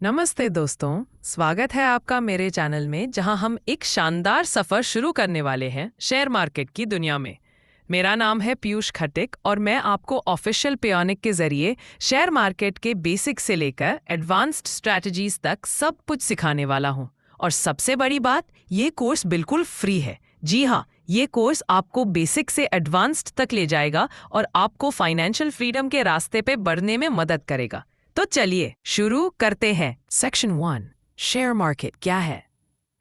नमस्ते दोस्तों, स्वागत है आपका मेरे चैनल में जहां हम एक शानदार सफर शुरू करने वाले हैं शेयर मार्केट की दुनिया में। मेरा नाम है पीयूष खट्टिक और मैं आपको ऑफिशियल पियोनिक के जरिए शेयर मार्केट के बेसिक से लेकर एडवांस्ड स्ट्रैटेजीज तक सब कुछ सिखाने वाला हूं। और सबसे बड़ी बात, ये कोर्स बिल्कुल फ्री है। जी हाँ, ये कोर्स आपको बेसिक से एडवांस्ड तक ले जाएगा और आपको फाइनेंशियल फ्रीडम के रास्ते पे बढ़ने में मदद करेगा। तो चलिए शुरू करते हैं। सेक्शन 1, शेयर मार्केट क्या है?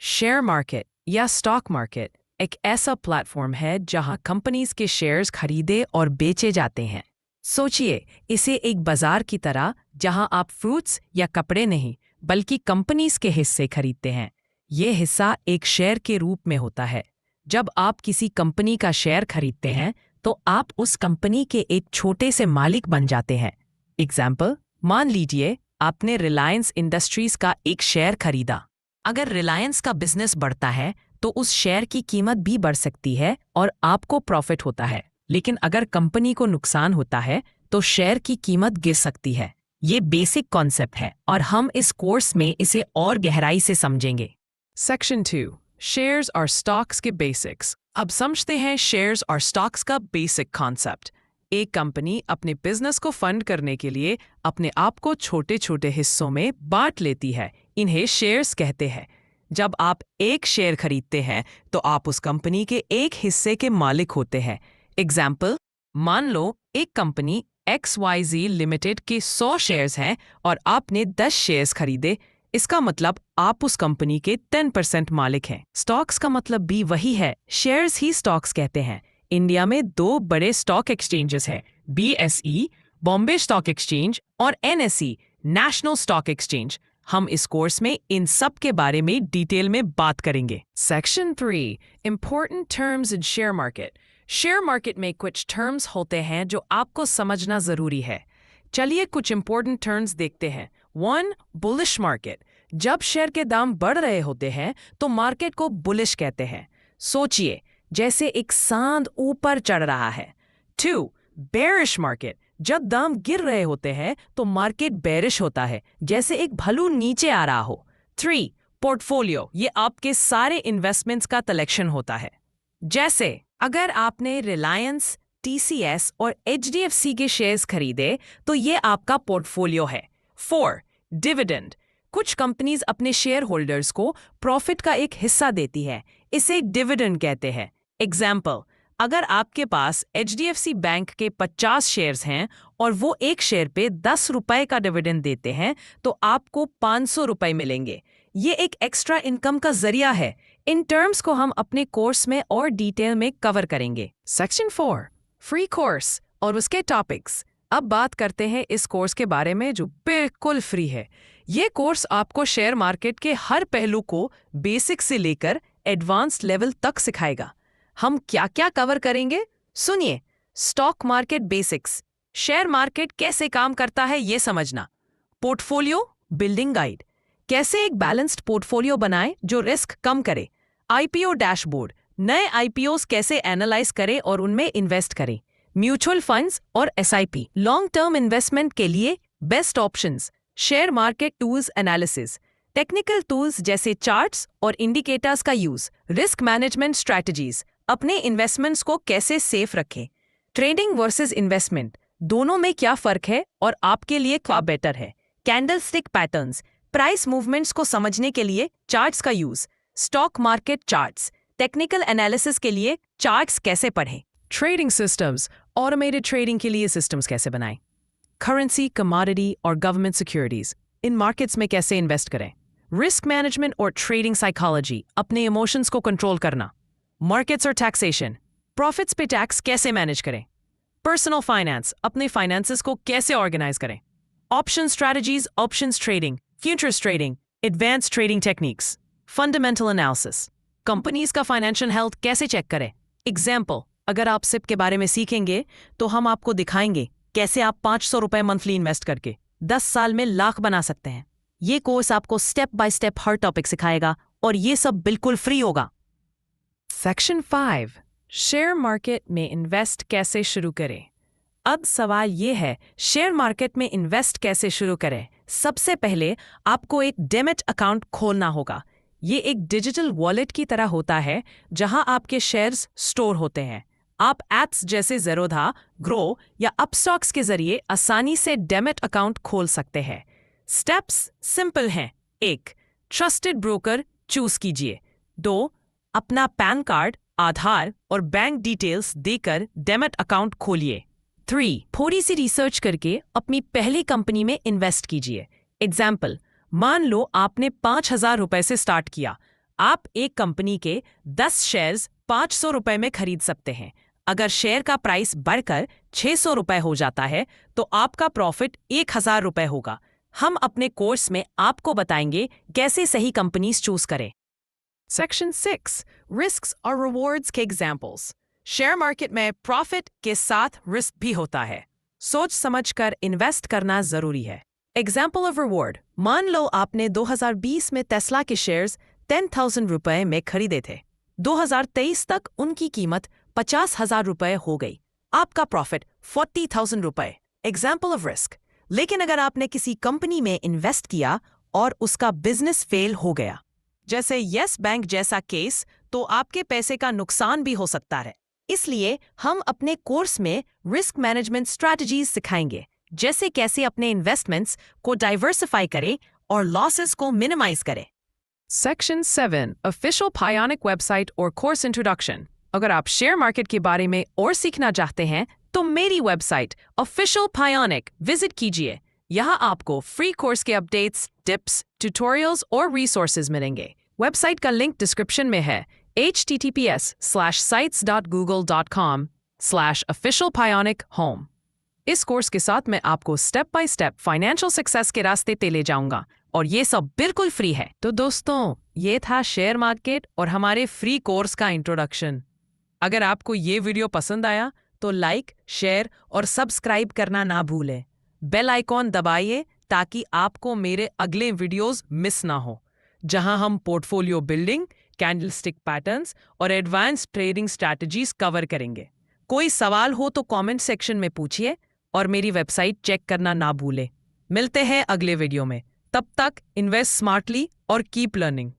शेयर मार्केट या स्टॉक मार्केट एक ऐसा प्लेटफॉर्म है जहां कंपनीज के शेयर्स खरीदे और बेचे जाते हैं। सोचिए इसे एक बाजार की तरह, जहां आप फ्रूट्स या कपड़े नहीं बल्कि कंपनीज के हिस्से खरीदते हैं। ये हिस्सा एक शेयर के रूप में होता है। जब आप किसी कंपनी का शेयर खरीदते हैं तो आप उस कंपनी के एक छोटे से मालिक बन जाते हैं। एग्जाम्पल, मान लीजिए आपने रिलायंस इंडस्ट्रीज का एक शेयर खरीदा। अगर रिलायंस का बिजनेस बढ़ता है तो उस शेयर की कीमत भी बढ़ सकती है और आपको प्रॉफिट होता है। लेकिन अगर कंपनी को नुकसान होता है तो शेयर की कीमत गिर सकती है। ये बेसिक कॉन्सेप्ट है और हम इस कोर्स में इसे और गहराई से समझेंगे। सेक्शन 2, शेयर्स और स्टॉक्स के बेसिक्स। अब समझते हैं शेयर्स और स्टॉक्स का बेसिक कॉन्सेप्ट। एक कंपनी अपने बिजनेस को फंड करने के लिए अपने आप को छोटे छोटे हिस्सों में बांट लेती है। इन्हें शेयर्स कहते हैं। जब आप एक शेयर खरीदते हैं तो आप उस कंपनी के एक हिस्से के मालिक होते हैं। एग्जाम्पल, मान लो एक कंपनी XYZ लिमिटेड के 100 शेयर्स हैं और आपने 10 शेयर्स खरीदे। इसका मतलब आप उस कंपनी के 10% मालिक हैं। स्टॉक्स का मतलब भी वही है, शेयर्स ही स्टॉक्स कहते हैं। इंडिया में 2 बड़े स्टॉक एक्सचेंजेस हैं, BSE बॉम्बे स्टॉक एक्सचेंज और NSE नेशनल स्टॉक एक्सचेंज। हम इस कोर्स में इन सब के बारे में डिटेल में बात करेंगे। Section 3, important terms in share market. Share market में कुछ टर्म्स होते हैं जो आपको समझना जरूरी है। चलिए कुछ इंपॉर्टेंट टर्म्स देखते हैं। 1, बुलिश मार्केट। जब शेयर के दाम बढ़ रहे होते हैं तो मार्केट को बुलिश कहते हैं। सोचिए जैसे एक सांड ऊपर चढ़ रहा है। 2, बेरिश मार्केट। जब दाम गिर रहे होते हैं तो मार्केट बेरिश होता है, जैसे एक भालू नीचे आ रहा हो। 3, पोर्टफोलियो। ये आपके सारे इन्वेस्टमेंट्स का कलेक्शन होता है। जैसे अगर आपने रिलायंस, TCS और HDFC के शेयर्स खरीदे तो ये आपका पोर्टफोलियो है। 4, डिविडेंड। कुछ कंपनीज अपने शेयर होल्डर्स को प्रॉफिट का एक हिस्सा देती है, इसे डिविडेंड कहते हैं। एग्जाम्पल, अगर आपके पास HDFC बैंक के 50 शेयर्स हैं और वो एक शेयर पे 10 रुपए का डिविडेंड देते हैं तो आपको 500 रुपए मिलेंगे। ये एक एक्स्ट्रा इनकम का जरिया है। इन टर्म्स को हम अपने कोर्स में और डिटेल में कवर करेंगे। सेक्शन 4, फ्री कोर्स और उसके टॉपिक्स। अब बात करते हैं इस कोर्स के बारे में जो बिल्कुल फ्री है। ये कोर्स आपको शेयर मार्केट के हर पहलू को बेसिक से लेकर एडवांस्ड लेवल तक सिखाएगा। हम क्या क्या कवर करेंगे, सुनिए। Stock market basics, share market कैसे काम करता है ये समझना। पोर्टफोलियो बिल्डिंग गाइड, कैसे एक बैलेंस्ड पोर्टफोलियो बनाएं जो रिस्क कम करे। IPO डैशबोर्ड, नए IPOs कैसे एनालाइज करें और उनमें इन्वेस्ट करें। म्यूचुअल फंड्स और SIP, लॉन्ग टर्म इन्वेस्टमेंट के लिए best options. Share market tools analysis, technical tools जैसे चार्ट्स और इंडिकेटर्स का यूज। रिस्क मैनेजमेंट स्ट्रैटेजीज, अपने इन्वेस्टमेंट्स को कैसे सेफ रखें। ट्रेडिंग वर्सेस इन्वेस्टमेंट, दोनों में क्या फर्क है और आपके लिए क्या बेटर है। कैंडलस्टिक पैटर्न्स, प्राइस मूवमेंट्स को समझने के लिए चार्ट्स का use. Stock market charts, technical analysis के लिए चार्ट्स कैसे पढ़ें। ट्रेडिंग सिस्टम्स, ऑटोमेटेड ट्रेडिंग के लिए सिस्टम्स कैसे बनाएं। करेंसी, कमोडिटी और गवर्नमेंट सिक्योरिटीज, इन मार्केट्स में कैसे इन्वेस्ट करें। रिस्क मैनेजमेंट और ट्रेडिंग साइकोलॉजी, अपने इमोशंस को कंट्रोल करना। मार्केट्स और टैक्सेशन, प्रॉफिट्स पे टैक्स कैसे मैनेज करें। पर्सनल फाइनेंस, अपने फाइनेंसेस को कैसे ऑर्गेनाइज करें। Option strategies, options trading, futures trading, advance trading techniques. Fundamental analysis, companies का फाइनेंशियल हेल्थ कैसे चेक करें। एग्जाम्पल, अगर आप SIP के बारे में सीखेंगे तो हम आपको दिखाएंगे कैसे आप 500 रुपए मंथली इन्वेस्ट करके 10 साल में लाख बना सकते हैं। ये कोर्स आपको step by step her topic सिखाएगा और ये सब बिल्कुल फ्री होगा। सेक्शन 5, शेयर मार्केट में इन्वेस्ट कैसे शुरू करें। अब सवाल ये है, शेयर मार्केट में इन्वेस्ट कैसे शुरू करें। सबसे पहले आपको एक डेमेट अकाउंट खोलना होगा। ये एक डिजिटल वॉलेट की तरह होता है जहां आपके शेयर्स स्टोर होते हैं। आप एप्स जैसे ज़ेरोधा, ग्रो या अपस्टॉक्स के जरिए आसानी से डेमेट अकाउंट खोल सकते हैं। स्टेप्स सिंपल हैं। 1. ट्रस्टेड ब्रोकर चूज कीजिए। 2. अपना पैन कार्ड, आधार और बैंक डिटेल्स देकर डेमेट अकाउंट खोलिए। 3. थोड़ी सी रिसर्च करके अपनी पहली कंपनी में इन्वेस्ट कीजिए। एग्जाम्पल, मान लो आपने 5,000 रुपए से स्टार्ट किया। आप एक कंपनी के 10 शेयर्स 500 रुपए में खरीद सकते हैं। अगर शेयर का प्राइस बढ़कर 600 रुपए हो जाता है तो आपका प्रॉफिट 1,000 रुपए होगा। हम अपने कोर्स में आपको बताएंगे कैसे सही कंपनीज चूज करें। सेक्शन 6, रिस्क्स और रिवॉर्ड्स के एग्जाम्पल्स। शेयर मार्केट में प्रॉफिट के साथ रिस्क भी होता है। सोच समझकर इन्वेस्ट करना जरूरी है। एग्जाम्पल ऑफ रिवॉर्ड, मान लो आपने 2020 में टेस्ला के शेयर्स 10,000 रुपए में खरीदे थे। 2023 तक उनकी कीमत 50,000 रुपए हो गई। आपका प्रॉफिट 40,000 रुपए। एग्जाम्पल ऑफ रिस्क, लेकिन अगर आपने किसी कंपनी में इन्वेस्ट किया और उसका बिजनेस फेल हो गया, जैसे येस बैंक जैसा केस, तो आपके पैसे का नुकसान भी हो सकता है। इसलिए हम अपने कोर्स में रिस्क मैनेजमेंट स्ट्रैटेजीज सिखाएंगे, जैसे कैसे अपने इन्वेस्टमेंट्स को डाइवर्सिफाई करें और लॉसेस को मिनिमाइज करें। सेक्शन 7, ऑफिशियल पायोनिक वेबसाइट और कोर्स इंट्रोडक्शन। अगर आप शेयर मार्केट के बारे में और सीखना चाहते हैं तो मेरी वेबसाइट ऑफिशियल पायोनिक विजिट कीजिए। यहाँ आपको फ्री कोर्स के अपडेट्स, टिप्स, ट्यूटोरियल्स और रिसोर्सेज मिलेंगे। वेबसाइट का लिंक डिस्क्रिप्शन में है https:/sites.google.com/officialpionicHome। इस कोर्स के साथ मैं आपको step by step financial success के रास्ते पे ले जाऊंगा और ये सब बिल्कुल फ्री है। तो दोस्तों, ये था शेयर मार्केट और हमारे फ्री कोर्स का इंट्रोडक्शन। अगर आपको ये वीडियो पसंद आया तो लाइक, शेयर और सब्सक्राइब करना ना भूलें। बेल आइकॉन दबाइए ताकि आपको मेरे अगले वीडियोस मिस ना हो, जहां हम पोर्टफोलियो बिल्डिंग, कैंडलस्टिक पैटर्न्स और एडवांस्ड ट्रेडिंग स्ट्रैटेजीज कवर करेंगे। कोई सवाल हो तो कमेंट सेक्शन में पूछिए और मेरी वेबसाइट चेक करना ना भूलें। मिलते हैं अगले वीडियो में। तब तक इन्वेस्ट स्मार्टली और कीप लर्निंग।